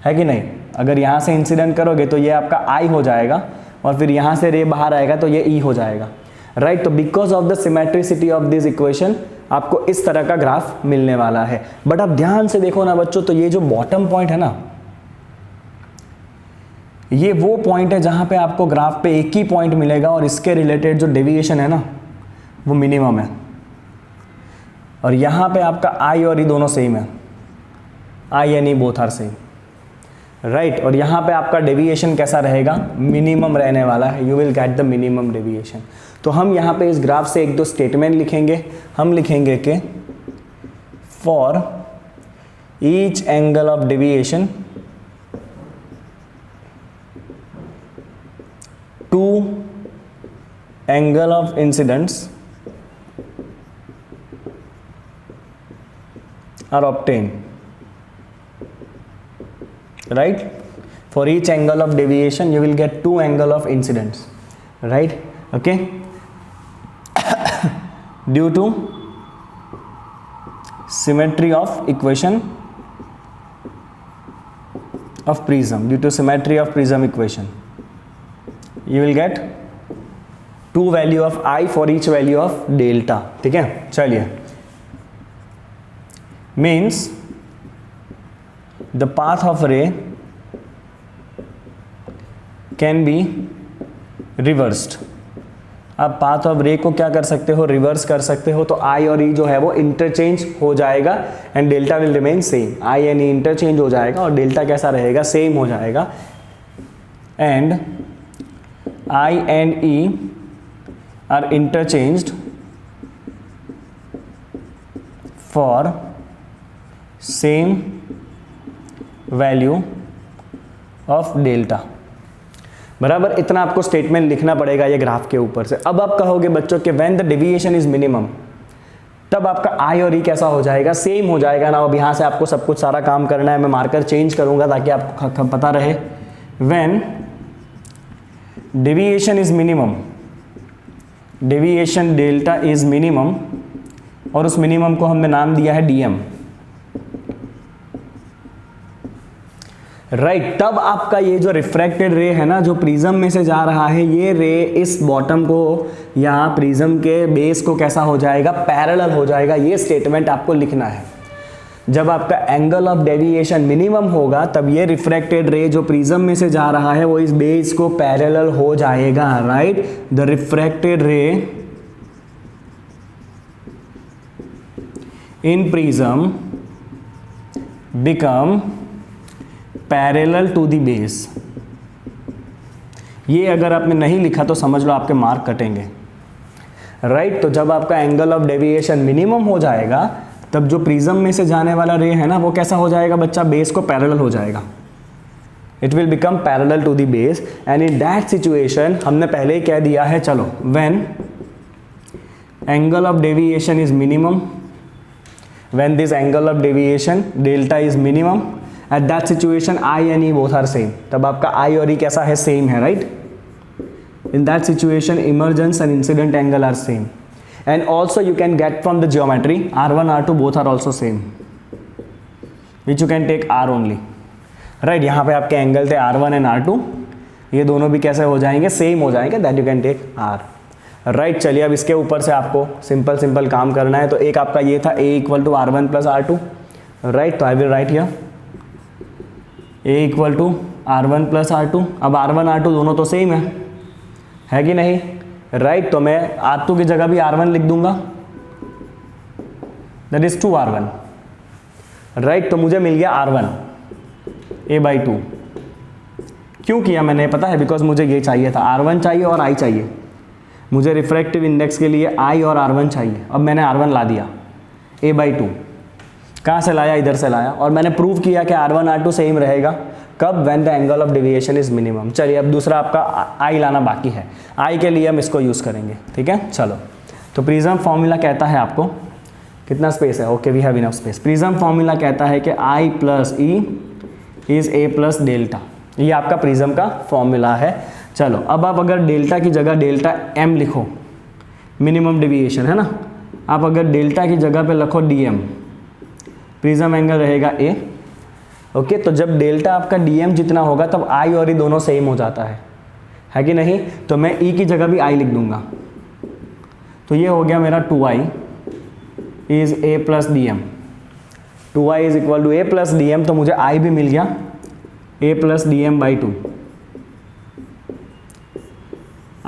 है कि नहीं. अगर यहाँ से इंसिडेंट करोगे तो ये आपका आई हो जाएगा, और फिर यहाँ से रे बाहर आएगा तो ये ई हो जाएगा. राइट. तो because of the symmetricity of this equation आपको इस तरह का ग्राफ मिलने वाला है. बट आप ध्यान से देखो ना बच्चों, तो ये जो बॉटम पॉइंट है ना, ये वो पॉइंट है जहां पे आपको ग्राफ पे एक ही पॉइंट मिलेगा और इसके रिलेटेड जो डेविएशन है ना वो मिनिमम है. और यहाँ पे आपका आई और ई दोनों सेम है, I and E both are same. Right. और यहाँ पे आपका डेविएशन कैसा रहेगा, मिनिमम रहने वाला है. You will get the minimum deviation. तो हम यहाँ पे इस ग्राफ से एक दो स्टेटमेंट लिखेंगे. हम लिखेंगे कि for each angle of deviation two angle of incidence are obtained. Right. For each angle of deviation you will get two angle of incidence. Right. Okay. Due to symmetry of equation of prism due to symmetry of prism equation. You will get 2 value of I for each value of delta. ठीक है, चलिए, means the path of ray can be reversed. आप path of रे को क्या कर सकते हो, रिवर्स कर सकते हो. तो आई और ई जो है वो इंटरचेंज हो जाएगा and delta will remain same. I and E interchange हो जाएगा और डेल्टा कैसा रहेगा, सेम हो जाएगा. And I and E R interchanged for same value of delta. बराबर, इतना आपको स्टेटमेंट लिखना पड़ेगा ये ग्राफ के ऊपर से. अब आप कहोगे बच्चों कि when the deviation is minimum, तब आपका आई और ई कैसा हो जाएगा, सेम हो जाएगा ना. अब यहाँ से आपको सब कुछ सारा काम करना है. मैं मार्कर चेंज करूंगा ताकि आपको पता रहे. When deviation is minimum, deviation delta is minimum, और उस मिनिमम को हमने नाम दिया है डीएम. राइट, तब आपका ये जो रिफ्रैक्टेड रे है ना, जो प्रिज्म में से जा रहा है, ये रे इस बॉटम को यहाँ प्रिज्म के बेस को कैसा हो जाएगा, पैरेलल हो जाएगा. ये स्टेटमेंट आपको लिखना है. जब आपका एंगल ऑफ डेविएशन मिनिमम होगा तब ये रिफ्रैक्टेड रे जो प्रिज्म में से जा रहा है वो इस बेस को पैरेलल हो जाएगा. Right, the refracted ray in prism become parallel to the base. ये अगर आपने नहीं लिखा तो समझ लो आपके मार्क कटेंगे. राइट, तो जब आपका एंगल ऑफ डेविएशन मिनिमम हो जाएगा तब जो प्रिज्म में से जाने वाला रे है ना वो कैसा हो जाएगा बच्चा, बेस को पैरेलल हो जाएगा. It will become parallel to the base. And in that situation हमने पहले ही कह दिया है, चलो, when angle of deviation is minimum, when this angle of deviation delta is minimum, at that situation I and E both are same. तब आपका I और E कैसा है, सेम है. Right, in that situation emergence and incident angle are same. And also you can get from the geometry R1 R2 both are also same, which you can take R only. Right, यहाँ पे आपके angle थे R1 and R2, ये दोनों भी कैसे हो जाएंगे, सेम हो जाएंगे. that you can take R. Right, चलिए अब इसके ऊपर से आपको सिंपल काम करना है. तो एक आपका ये था A equal to R1 plus R2. Right, तो I will write here A equal to R1 plus R2. अब R1 R2 दोनों तो सेम है कि नहीं. राइट, तो मैं R2 की जगह भी R1 लिख दूंगा, दैट इज 2R1. राइट, तो मुझे मिल गया R1 A/2. क्यों किया मैंने पता है, बिकॉज मुझे ये चाहिए था, R1 चाहिए और I चाहिए. मुझे रिफ्रैक्टिव इंडेक्स के लिए I और R1 चाहिए. अब मैंने R1 ला दिया A/2. कहाँ से लाया, इधर से लाया. और मैंने प्रूव किया कि R1 R2 सेम रहेगा. कब, when the angle of deviation is minimum. चलिए अब दूसरा आपका I लाना बाकी है. I के लिए हम इसको यूज़ करेंगे. ठीक है, चलो. तो प्रिज्म फॉर्मूला कहता है आपको, कितना स्पेस है, okay we have enough space. Prism formula कहता है कि I plus E is A plus delta. ये आपका प्रिज्म का फॉर्मूला है. चलो, अब आप अगर डेल्टा की जगह डेल्टा M लिखो, मिनिमम डेविएशन है ना. आप अगर डेल्टा की जगह पे लिखो DM, प्रिज्म एंगल रहेगा A. ओके, तो जब डेल्टा आपका DM जितना होगा तब I और E दोनों सेम हो जाता है कि नहीं. तो मैं E की जगह भी I लिख दूंगा. तो ये हो गया मेरा 2I is A plus DM. 2I is equal to A plus DM. तो मुझे I भी मिल गया A प्लस DM/2.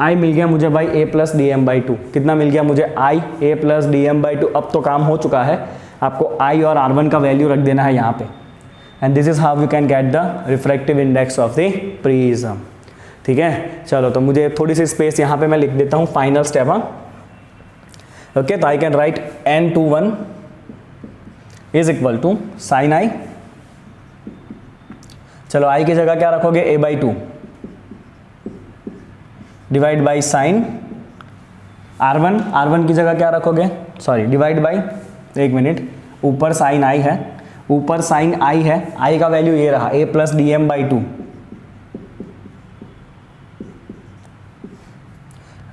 I मिल गया मुझे भाई A प्लस DM/2. कितना मिल गया मुझे, I A प्लस DM/2. अब तो काम हो चुका है. आपको I और R1 का वैल्यू रख देना है यहाँ पे. And this is how you can get the refractive index of the prism. ठीक है, चलो, तो मुझे थोड़ी सी स्पेस यहाँ पे मैं लिख देता हूँ. Final step. हाँ, ओके, तो I can write N21 is equal to sine I. चलो, I की जगह क्या रखोगे, A/2 divide by sine R1 की जगह क्या रखोगे, सॉरी, डिवाइड बाई, एक मिनट, ऊपर साइन I है, ऊपर साइन I है. I का वैल्यू ये रहा A प्लस DM/2.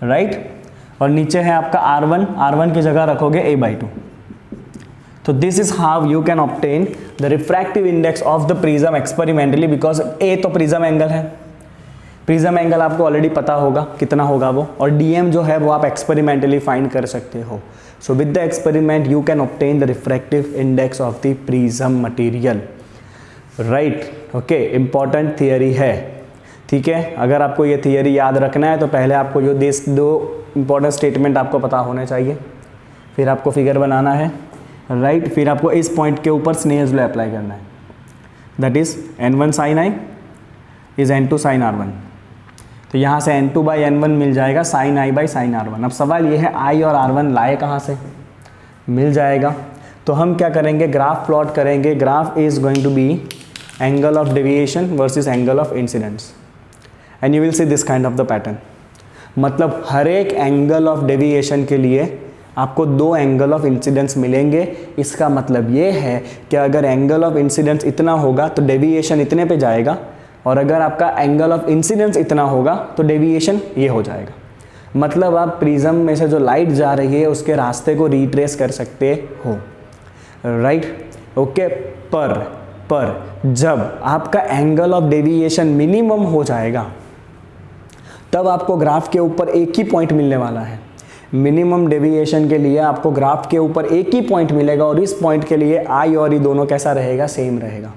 राइट, और नीचे है आपका R1 की जगह रखोगे A/2. तो this is how you can obtain the refractive index of the prism experimentally, because A तो प्रिज्म एंगल है, प्रिज्म एंगल आपको ऑलरेडी पता होगा कितना होगा वो, और डीएम जो है वो आप एक्सपेरिमेंटली फाइंड कर सकते हो. So with the experiment you can obtain the refractive index of the prism material. Right, okay, important theory है. ठीक है, अगर आपको ये थियरी याद रखना है तो पहले आपको जो दो इंपॉर्टेंट स्टेटमेंट आपको पता होने चाहिए, फिर आपको फिगर बनाना है. राइट, फिर आपको इस पॉइंट के ऊपर स्नेल्स लॉ अप्लाई करना है, that is n1 sin i is n2 sin r1. तो यहाँ से n2 बाई n1 मिल जाएगा sin i by sin r1. अब सवाल ये है i और r1 लाए कहाँ से, मिल जाएगा. तो हम क्या करेंगे, ग्राफ प्लॉट करेंगे. Graph is going to be angle of deviation versus angle of incidence, and you will see this kind of the pattern. मतलब हर एक एंगल ऑफ डेविएशन के लिए आपको दो एंगल ऑफ इंसिडेंस मिलेंगे. इसका मतलब ये है कि अगर एंगल ऑफ इंसिडेंस इतना होगा तो डेविएशन इतने पे जाएगा, और अगर आपका एंगल ऑफ इंसिडेंस इतना होगा तो डेविएशन ये हो जाएगा. मतलब आप प्रिज्म में से जो लाइट जा रही है उसके रास्ते को रिट्रेस कर सकते हो. Right, okay. पर जब आपका एंगल ऑफ डेविएशन मिनिमम हो जाएगा तब आपको ग्राफ के ऊपर एक ही पॉइंट मिलने वाला है. मिनिमम डेविएशन के लिए आपको ग्राफ के ऊपर एक ही पॉइंट मिलेगा, और इस पॉइंट के लिए आई और ई दोनों कैसा रहेगा, सेम रहेगा.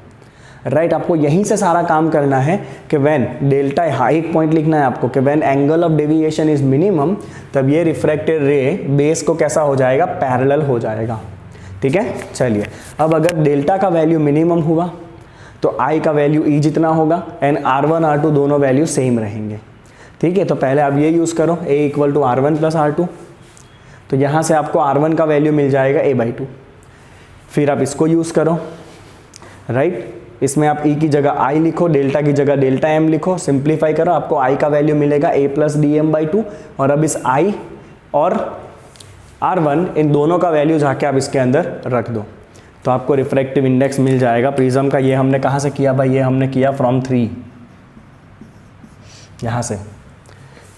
राइट, आपको यहीं से सारा काम करना है कि व्हेन डेल्टा, एक पॉइंट लिखना है आपको कि when angle of deviation is minimum, तब ये रिफ्रैक्टेड रे बेस को कैसा हो जाएगा, पैरेलल हो जाएगा. ठीक है, चलिए. अब अगर डेल्टा का वैल्यू मिनिमम हुआ तो आई का वैल्यू ई जितना होगा, एंड R1 R2 दोनों वैल्यू सेम रहेंगे. ठीक है, तो पहले आप ये यूज़ करो, A equal to R1 plus R2. तो यहाँ से आपको R1 का वैल्यू मिल जाएगा A/2. फिर आप इसको यूज़ करो. राइट, इसमें आप E की जगह I लिखो, डेल्टा की जगह डेल्टा M लिखो, सिंप्लीफाई करो, आपको I का वैल्यू मिलेगा A प्लस dm/2. और अब इस I और R1 इन दोनों का वैल्यू जाके आप इसके अंदर रख दो, तो आपको रिफ्रैक्टिव इंडेक्स मिल जाएगा प्रिज्म का. ये हमने कहाँ से किया भाई, ये हमने किया फ्रॉम 3, यहाँ से.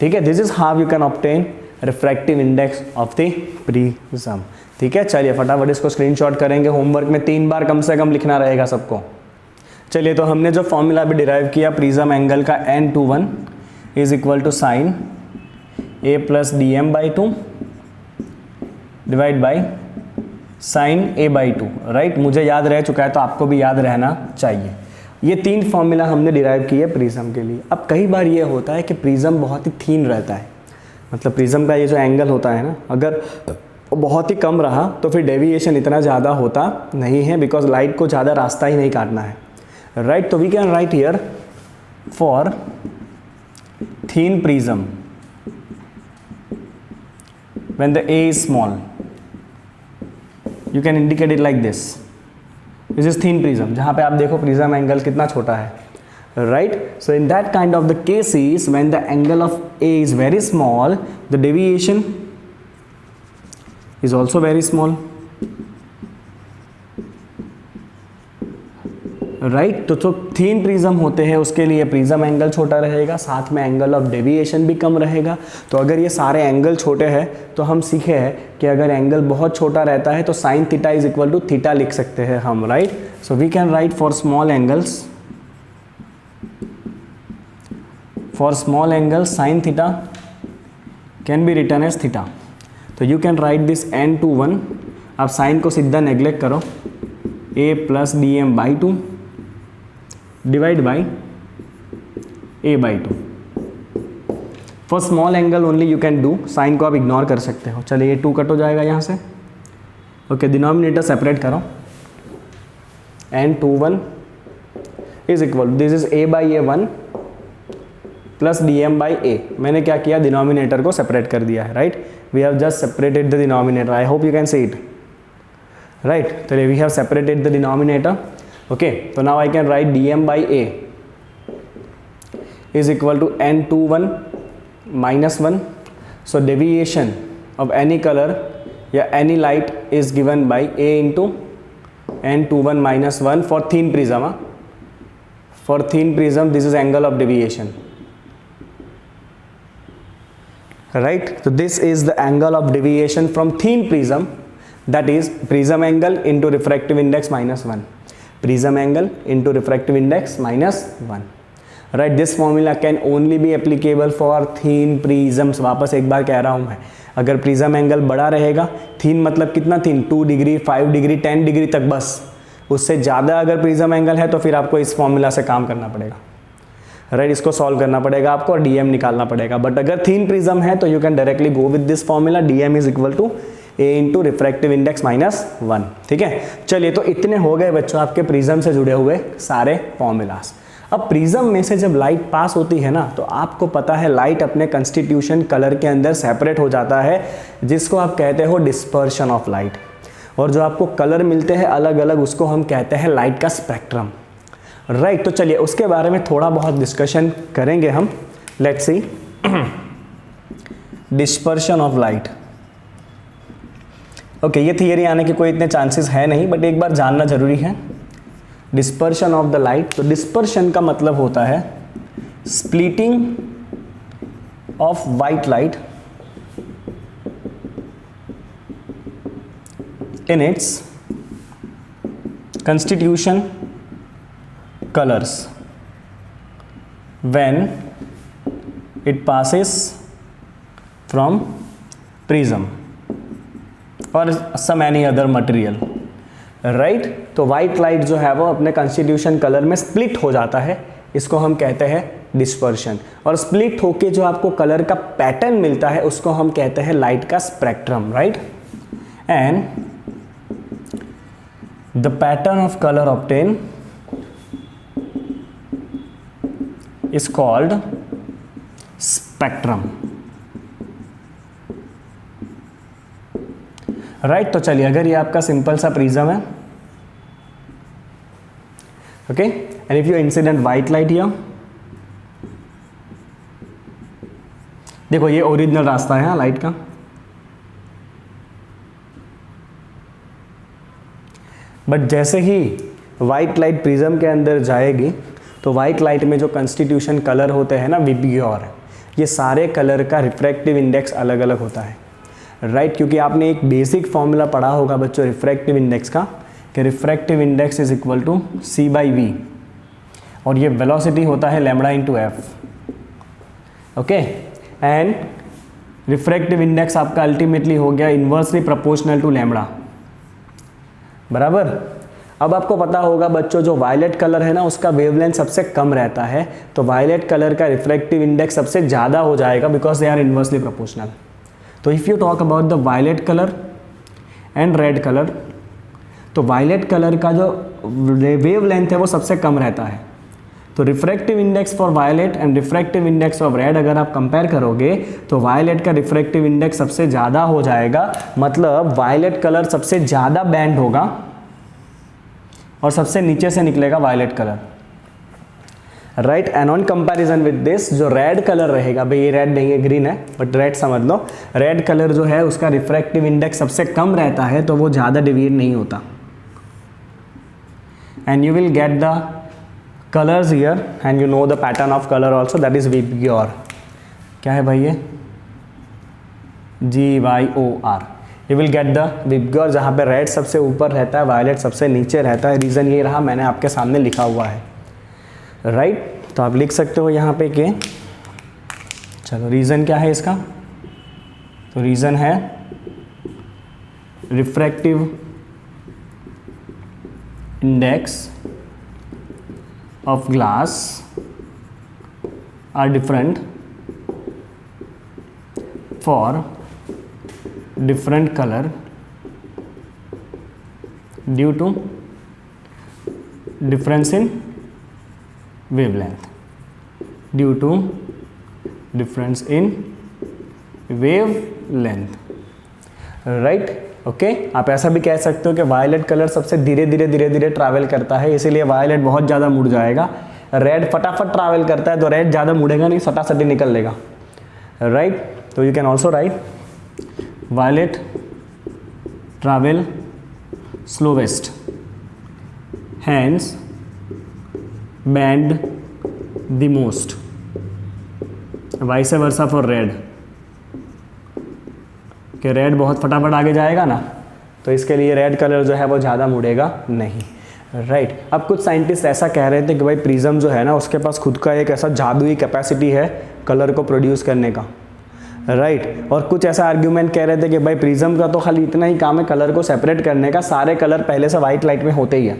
ठीक है, this is how you can obtain refractive index of the prism. ठीक है, चलिए फटाफट इसको स्क्रीनशॉट करेंगे. होमवर्क में 3 बार कम से कम लिखना रहेगा सबको. चलिए, तो हमने जो फॉर्मूला भी डिराइव किया प्रिज्म एंगल का, n21 is equal to sine a plus dm/2 divide by sine a/2. Right, मुझे याद रह चुका है तो आपको भी याद रहना चाहिए. ये 3 फॉर्मूला हमने डिराइव किए प्रिज्म के लिए. अब कई बार ये होता है कि प्रिज्म बहुत ही थीन रहता है, मतलब प्रिज्म का ये जो एंगल होता है ना, अगर बहुत ही कम रहा तो फिर डेविएशन इतना ज़्यादा होता नहीं है, बिकॉज लाइट को ज़्यादा रास्ता ही नहीं काटना है. राइट, तो we can write here for thin prism when the A is small, you can indicate it like this. This is thin prism, जहाँ पे आप देखो प्रिज्म एंगल कितना छोटा है. Right, so in that kind of the cases when the angle of A is very small, the deviation is also very small. Right, तो जो thin prism होते हैं उसके लिए प्रिज्म एंगल छोटा रहेगा, साथ में एंगल ऑफ डेविएशन भी कम रहेगा. तो अगर ये सारे एंगल छोटे हैं तो हम सीखे हैं कि अगर एंगल बहुत छोटा रहता है तो sine theta is equal to theta लिख सकते हैं हम. Right, so we can write for small angles sine theta can be written as theta. तो you can write this n21. आप साइन को सीधा नेग्लेक्ट करो, a plus dm/2 divide by a/2. For small angle only you can do, sine को आप ignore कर सकते हो. चलिए, ये 2 कट हो जाएगा यहाँ से. ओके, डिनोमिनेटर सेपरेट करो. n21 is equal, this is a/a1 plus dm/a. मैंने क्या किया, डिनोमिनेटर को सेपरेट कर दिया है. Right, we have just separated the denominator. I hope you can see it. Right, so we have separated the denominator. Okay, so now I can write dm/a is equal to n21 minus 1. So deviation of any color या any light is given by a into n21 minus 1 for thin prism. For thin prism, this is angle of deviation. Right, so this is the angle of deviation from thin prism, that is prism angle into refractive index minus 1. prism angle into refractive index minus 1. Right, this formula can only be applicable for thin prisms. वापस एक बार कह रहा हूँ मैं, अगर prism angle बड़ा रहेगा, थीन मतलब कितना थीन, 2 डिग्री 5 डिग्री 10 डिग्री तक, बस उससे ज़्यादा अगर प्रिज्म एंगल है तो फिर आपको इस फॉर्मूला से काम करना पड़ेगा. राइट, इसको सॉल्व करना पड़ेगा आपको और डीएम निकालना पड़ेगा. बट अगर थीन प्रिज्म है तो you can directly go with this formula, DM is equal to A into refractive index minus 1. ठीक है, चलिए तो इतने हो गए बच्चों आपके प्रिज्म से जुड़े हुए सारे फॉर्मूलाज. अब प्रिज्म में से जब लाइट पास होती है ना, तो आपको पता है लाइट अपने कंस्टिट्यूशन कलर के अंदर सेपरेट हो जाता है, जिसको आप कहते हो डिस्पर्शन ऑफ लाइट. और जो आपको कलर मिलते हैं अलग अलग, उसको हम कहते हैं लाइट का स्पेक्ट्रम. राइट, तो चलिए उसके बारे में थोड़ा बहुत डिस्कशन करेंगे हम. Let's see dispersion of light. Okay, ये थियरी आने के कोई इतने चांसेस है नहीं, बट एक बार जानना जरूरी है. डिस्पर्शन ऑफ द लाइट, तो डिस्पर्शन का मतलब होता है splitting of white light in its constitution colors when it passes from prism or some any other material. Right, तो वाइट लाइट जो है वो अपने कंस्टिट्यूशन कलर में स्प्लिट हो जाता है, इसको हम कहते हैं डिस्पर्शन. और स्प्लिट होके जो आपको कलर का पैटर्न मिलता है उसको हम कहते हैं लाइट का spectrum. Right, and the pattern of color obtained is called spectrum. Right, तो चलिए अगर ये आपका सिंपल सा प्रिज्म है, okay, and if you incident white light here, देखो ये ओरिजिनल रास्ता है लाइट का. बट जैसे ही वाइट लाइट प्रिज्म के अंदर जाएगी तो वाइट लाइट में जो कंस्टिट्यूशन कलर होते हैं ना, विबग्योर, ये सारे कलर का रिफ्रैक्टिव इंडेक्स अलग अलग होता है. राइट, क्योंकि आपने एक बेसिक फॉर्मूला पढ़ा होगा बच्चों रिफ्रैक्टिव इंडेक्स का, कि refractive index is equal to C by V, और ये वेलोसिटी होता है lambda into F. Okay, and refractive index आपका अल्टीमेटली हो गया इन्वर्सली प्रोपोर्शनल टू लैम्बडा. बराबर. अब आपको पता होगा बच्चों जो वायलेट कलर है ना उसका वेवलेंथ सबसे कम रहता है, तो वायलेट कलर का रिफ्रैक्टिव इंडेक्स सबसे ज़्यादा हो जाएगा because they are inversely proportional. तो if you talk about the violet colour and red colour, तो वायलेट कलर का जो वेवलेंथ है वो सबसे कम रहता है. तो refractive index for violet and refractive index of red अगर आप कंपेयर करोगे तो वायलेट का रिफ्रैक्टिव इंडेक्स सबसे ज़्यादा हो जाएगा, मतलब वायलेट कलर सबसे ज़्यादा बैंड होगा और सबसे नीचे से निकलेगा violet colour. Right, and on comparison with this जो रेड कलर रहेगा, भाई ये रेड नहीं है ग्रीन है बट रेड समझ लो, रेड कलर जो है उसका रिफ्रैक्टिव इंडेक्स सबसे कम रहता है तो वो ज़्यादा डिवीट नहीं होता. And you will get the colors here and you know the pattern of color also, that is VIBGYOR. क्या है भाई ये, GYOR. you will get the VIBGYOR, जहाँ पे रेड सबसे ऊपर रहता है, वायलेट सबसे नीचे रहता है. रीज़न ये रहा, मैंने आपके सामने लिखा हुआ है. राइट, तो आप लिख सकते हो यहाँ पे कि चलो रीज़न क्या है इसका, तो रीज़न है refractive index of glass are different for different color due to difference in wavelength, due to difference in wavelength. Right, okay, आप ऐसा भी कह सकते हो कि वायलेट कलर सबसे धीरे धीरे ट्रैवल करता है, इसीलिए वायलेट बहुत ज़्यादा मुड़ जाएगा. रेड फटाफट ट्रैवल करता है तो रेड ज़्यादा मुड़ेगा नहीं, सटासटी निकल लेगा. राइट, तो you can also write violet travel slowest, hence bend the most, vice versa for red, कि रेड बहुत फटाफट आगे जाएगा ना, तो इसके लिए रेड कलर जो है वो ज़्यादा मुड़ेगा नहीं. राइट अब कुछ साइंटिस्ट ऐसा कह रहे थे कि भाई प्रिज्म जो है ना उसके पास खुद का एक ऐसा जादुई कैपेसिटी है कलर को प्रोड्यूस करने का, राइट और कुछ ऐसा आर्ग्यूमेंट कह रहे थे कि भाई प्रिज्म का तो खाली इतना ही काम है कलर को सेपरेट करने का, सारे कलर पहले से वाइट लाइट में होते ही है।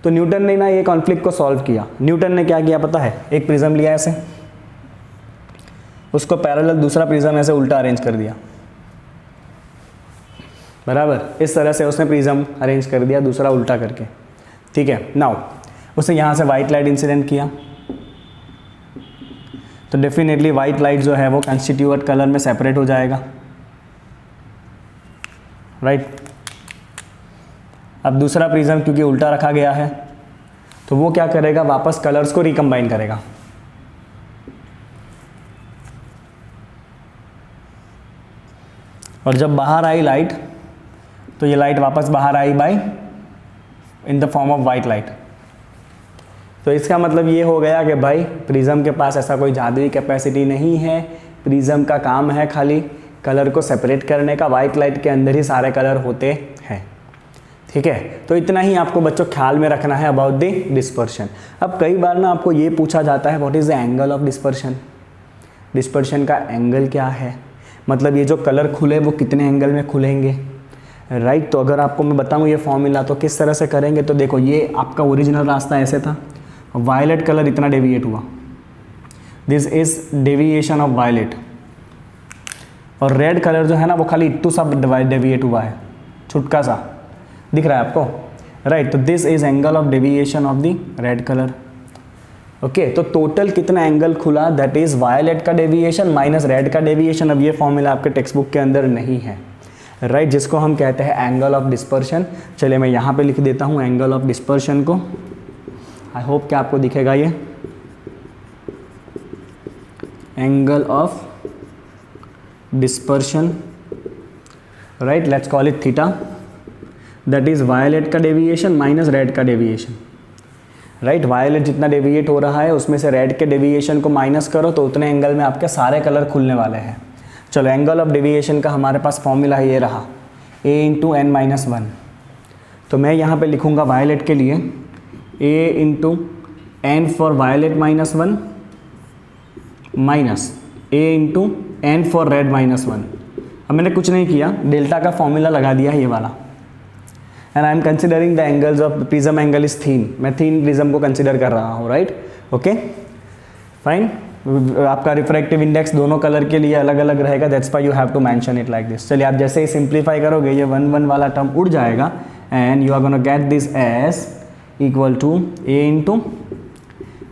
तो न्यूटन ने ना ये कॉन्फ्लिक्ट को सॉल्व किया। न्यूटन ने क्या किया पता है, एक प्रिज्म लिया ऐसे, उसको पैरेलल दूसरा प्रिज्म ऐसे उल्टा अरेंज कर दिया, बराबर इस तरह से उसने प्रिज्म अरेंज कर दिया दूसरा उल्टा करके, ठीक है। नाउ उसने यहाँ से वाइट लाइट इंसिडेंट किया तो डेफिनेटली वाइट लाइट जो है वो कंस्टिट्यूट कलर में सेपरेट हो जाएगा, राइट। अब दूसरा प्रिज्म क्योंकि उल्टा रखा गया है तो वो क्या करेगा, वापस कलर्स को रिकम्बाइन करेगा। और जब बाहर आई लाइट तो ये लाइट वापस बाहर आई by in the form of white light. तो इसका मतलब ये हो गया कि भाई प्रिज्म के पास ऐसा कोई जादुई कैपेसिटी नहीं है, प्रिज्म का काम है खाली कलर को सेपरेट करने का, वाइट लाइट के अंदर ही सारे कलर होते हैं, ठीक है। तो इतना ही आपको बच्चों ख्याल में रखना है अबाउट द डिस्पर्शन। अब कई बार ना आपको ये पूछा जाता है what is the angle of dispersion, dispersion का एंगल क्या है, मतलब ये जो कलर खुले वो कितने एंगल में खुलेंगे, राइट। तो अगर आपको मैं बताऊँ ये फॉर्मूला तो किस तरह से करेंगे, तो देखो ये आपका ओरिजिनल रास्ता ऐसे था, वायलेट कलर इतना डेविएट हुआ, this is deviation of violet, और रेड कलर जो है ना वो खाली इट्टू सा डेविएट हुआ है, छुटका सा दिख रहा है आपको, राइट। तो this is angle of deviation of the red colour, okay. तो टोटल कितना एंगल खुला, दैट इज वायलेट का डेविएशन माइनस रेड का डेविएशन। अब ये फॉर्मूला आपके टेक्स्ट बुक के अंदर नहीं है, राइट, जिसको हम कहते हैं एंगल ऑफ डिस्पर्शन। चलिए मैं यहाँ पे लिख देता हूँ एंगल ऑफ डिस्पर्शन को, आई होप कि आपको दिखेगा ये angle of dispersion, right, let's call it theta, that is violet का डेविएशन माइनस रेड का डेविएशन, राइट। वायलेट जितना डेविएट हो रहा है उसमें से रेड के डेविएशन को माइनस करो तो उतने एंगल में आपके सारे कलर खुलने वाले हैं। चलो एंगल ऑफ डेविएशन का हमारे पास फॉर्मूला ये रहा a into N minus one. तो मैं यहाँ पे लिखूँगा वायलेट के लिए a into N for violet minus one minus a into N for red minus one. अब मैंने कुछ नहीं किया, डेल्टा का फॉर्मूला लगा दिया ये वाला, and I am considering the angles of prism angle is thin, मैं थीन प्रिज्म को कंसिडर कर रहा हूँ, राइट, ओके फाइन। आपका रिफ्रैक्टिव इंडेक्स दोनों कलर के लिए अलग अलग रहेगा, that's why you have to mention it like this. चलिए आप जैसे ही सिंप्लीफाई करोगे ये 1 1 वाला टर्म उड़ जाएगा and you are gonna get this as equal to a into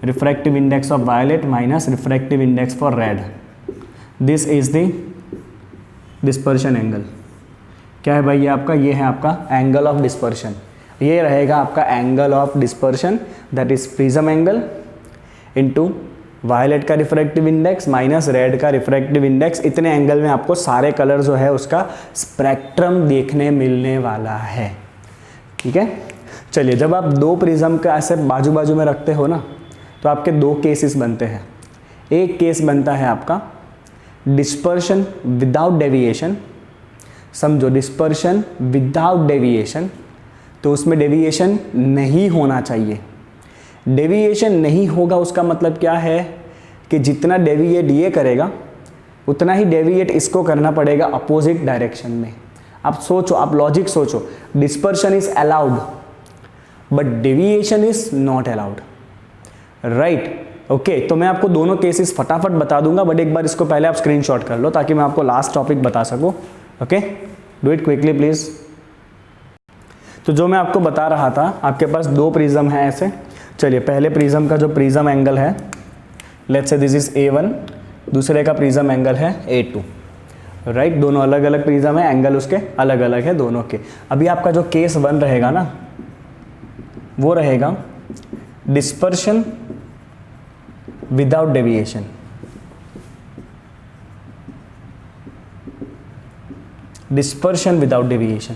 refractive index of violet minus refractive index for red, this is the dispersion angle. क्या है भाई ये आपका, ये है आपका एंगल ऑफ डिस्पर्शन, ये रहेगा आपका angle of dispersion, that is prism angle into violet का रिफ्रैक्टिव इंडेक्स माइनस रेड का रिफ्रैक्टिव इंडेक्स। इतने एंगल में आपको सारे कलर जो है उसका स्पेक्ट्रम देखने मिलने वाला है, ठीक है। चलिए जब आप दो प्रिज्म का ऐसे बाजू बाजू में रखते हो ना तो आपके दो केसेस बनते हैं। एक केस बनता है आपका डिस्पर्शन विदाउट डेविएशन, समझो डिस्पर्शन विदाउट डेविएशन, तो उसमें डेविएशन नहीं होना चाहिए। डेविएशन नहीं होगा उसका मतलब क्या है कि जितना डेविएट ये करेगा उतना ही डेविएट इसको करना पड़ेगा अपोजिट डायरेक्शन में। आप सोचो, आप लॉजिक सोचो, dispersion is allowed but deviation is not allowed, right, okay. तो मैं आपको दोनों केसेस फटाफट बता दूंगा, बट एक बार इसको पहले आप स्क्रीनशॉट कर लो ताकि मैं आपको लास्ट टॉपिक बता सकूं, okay, do it quickly please. तो जो मैं आपको बता रहा था, आपके पास दो प्रिज्म है ऐसे। चलिए पहले प्रिज्म का जो प्रिज्म एंगल है, let's say this is A1, दूसरे का प्रिज्म एंगल है A2, राइट, दोनों अलग अलग प्रिज्म है, एंगल उसके अलग अलग है दोनों के। अभी आपका जो केस 1 रहेगा ना वो रहेगा dispersion without deviation, dispersion without deviation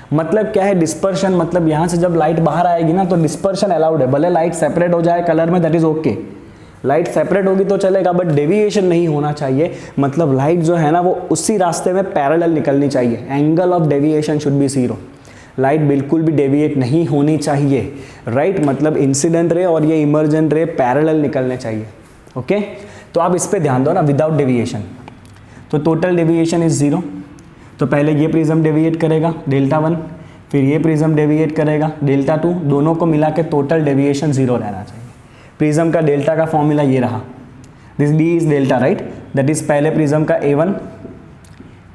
मतलब क्या है? डिस्पर्शन मतलब यहां से जब लाइट बाहर आएगी ना तो डिस्पर्शन अलाउड है, भले लाइट सेपरेट हो जाए कलर में, that is okay, light separate होगी तो चलेगा, बट डेविएशन नहीं होना चाहिए। मतलब लाइट जो है ना वो उसी रास्ते में पैरेलल निकलनी चाहिए, angle of deviation should be 0, light बिल्कुल भी डेविएट नहीं होनी चाहिए, राइट मतलब इंसिडेंट रे और ये इमर्जेंट रे पैरेलल निकलने चाहिए, ओके। तो आप इस पे ध्यान दो ना, विदाउट डेविएशन, तो टोटल डेविएशन इज 0। तो पहले ये प्रिज्म डेविएट करेगा Δ1, फिर ये प्रिज्म डेविएट करेगा Δ2, दोनों को मिला के टोटल डेविएशन 0 रहना चाहिए। प्रिज्म का डेल्टा का फॉर्मूला ये रहा, this D is delta, right, that is पहले प्रिज्म का A1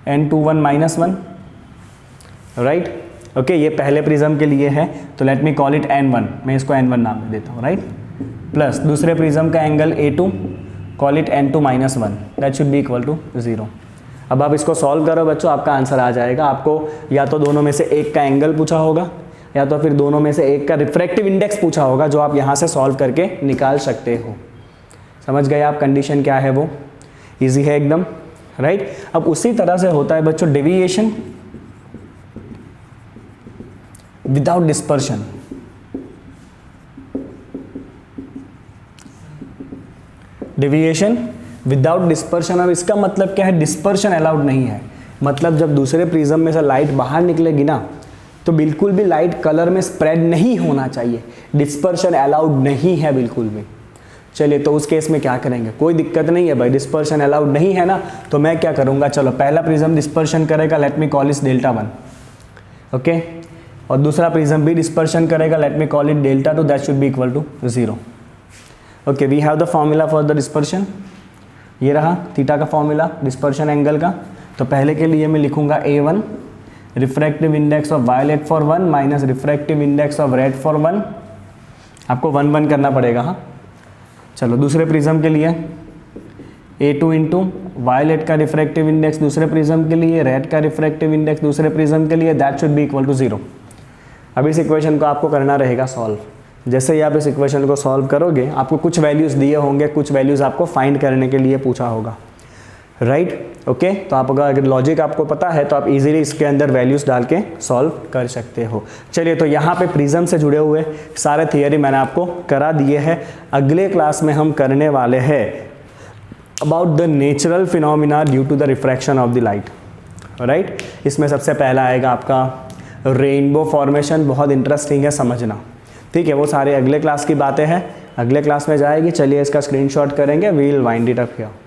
N21 -1, राइट, ओके। ये पहले प्रिज्म के लिए है, तो late me call it N1, मैं इसको N1 नाम दे देता हूँ, राइट, प्लस दूसरे प्रिज्म का angle A2, call it N2 -1, that should be equal to 0। अब आप इसको सॉल्व करो बच्चों, आपका आंसर आ जाएगा। आपको या तो दोनों में से एक का एंगल पूछा होगा, या तो फिर दोनों में से एक का रिफ्रैक्टिव इंडेक्स पूछा होगा, जो आप यहाँ से सॉल्व करके निकाल सकते हो। समझ गए आप कंडीशन क्या है, वो इजी है एकदम, राइट। अब उसी तरह से होता है बच्चों deviation without dispersion. Deviation without dispersion, अब इसका मतलब क्या है, डिस्पर्शन अलाउड नहीं है। मतलब जब दूसरे प्रिज्म में से लाइट बाहर निकलेगी ना, तो बिल्कुल भी लाइट कलर में स्प्रेड नहीं होना चाहिए, डिस्पर्शन अलाउड नहीं है बिल्कुल भी। चलिए, तो उस केस में क्या करेंगे, कोई दिक्कत नहीं है भाई, डिस्पर्शन अलाउड नहीं है ना, तो मैं क्या करूँगा, चलो पहला प्रिज्म डिस्पर्शन करेगा, let me call it Δ1, okay, और दूसरा प्रिज्म भी डिस्पर्शन करेगा, let me call it Δ2, that should be equal to 0। Okay, we have the formula for the dispersion, ये रहा थीटा का फॉर्मूला डिस्पर्शन एंगल का। तो पहले के लिए मैं लिखूंगा A1 refractive index of violet for 1 minus refractive index of red for 1, आपको 1 1 करना पड़ेगा, हाँ। चलो दूसरे प्रिज्म के लिए A2 इंटू वायलेट का रिफ्रैक्टिव इंडेक्स दूसरे प्रिज्म के लिए, रेड का रिफ्रैक्टिव इंडेक्स दूसरे प्रिज्म के लिए, that should be equal to 0। अब इस इक्वेशन को आपको करना रहेगा सॉल्व। जैसे ही आप इस इक्वेशन को सॉल्व करोगे, आपको कुछ वैल्यूज़ दिए होंगे, कुछ वैल्यूज़ आपको फाइंड करने के लिए पूछा होगा, राइट, ओके। तो आप अगर लॉजिक आपको पता है तो आप इजीली इसके अंदर वैल्यूज़ डाल के सॉल्व कर सकते हो। चलिए, तो यहाँ पे प्रिज्म से जुड़े हुए सारे थियरी मैंने आपको करा दिए हैं। अगले क्लास में हम करने वाले हैं about the natural phenomena due to the refraction of the light, right. इसमें सबसे पहला आएगा आपका रेनबो फॉर्मेशन, बहुत इंटरेस्टिंग है समझना, ठीक है। वो सारे अगले क्लास की बातें हैं, अगले क्लास में जाएगी। चलिए, इसका स्क्रीनशॉट करेंगे, we will wind it up here.